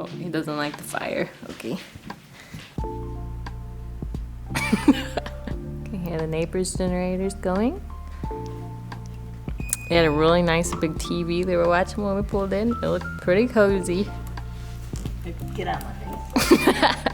Oh, he doesn't like the fire. Okay. Can you hear the neighbor's generators going? They had a really nice big TV they were watching when we pulled in. It looked pretty cozy. Get out of my face.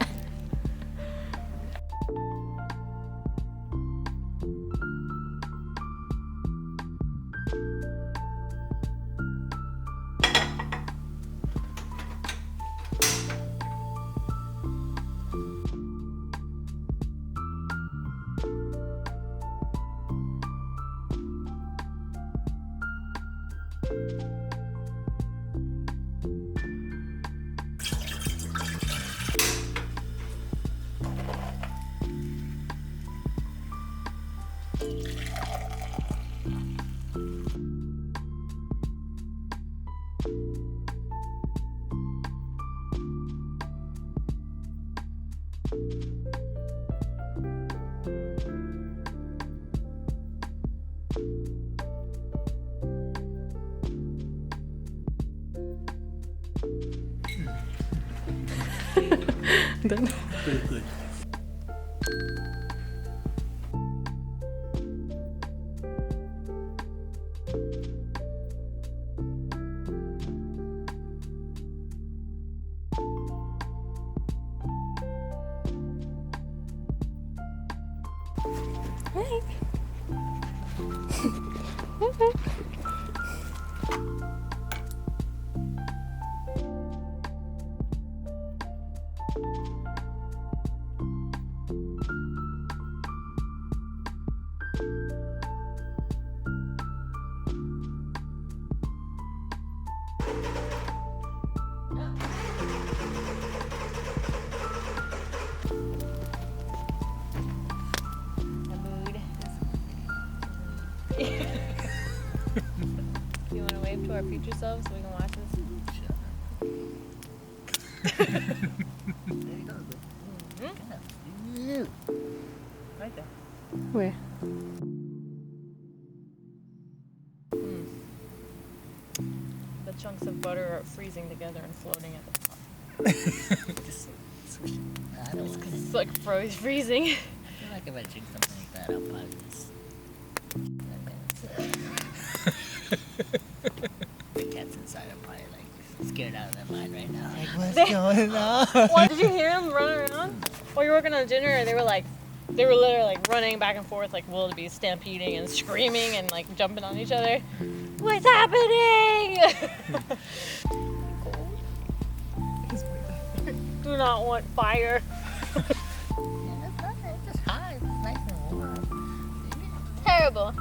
Done. Good, good. Hey. You want to wave to our future selves so we can watch this? There you go. Right there. Where? The chunks of butter are freezing together and floating at the top. Just squish it. I don't want it. It's like freezing. I feel like if I drink something like that, I'll probably just... The cat's inside are probably like scared out of their mind right now. Like, what's going on? What, did you hear them running around? While you were working on dinner, and they were literally like running back and forth like wildebeest, stampeding and screaming and like jumping on each other. What's happening? Do not want fire. Yeah, that's nothing. It's just hot. It's nice and warm. Terrible.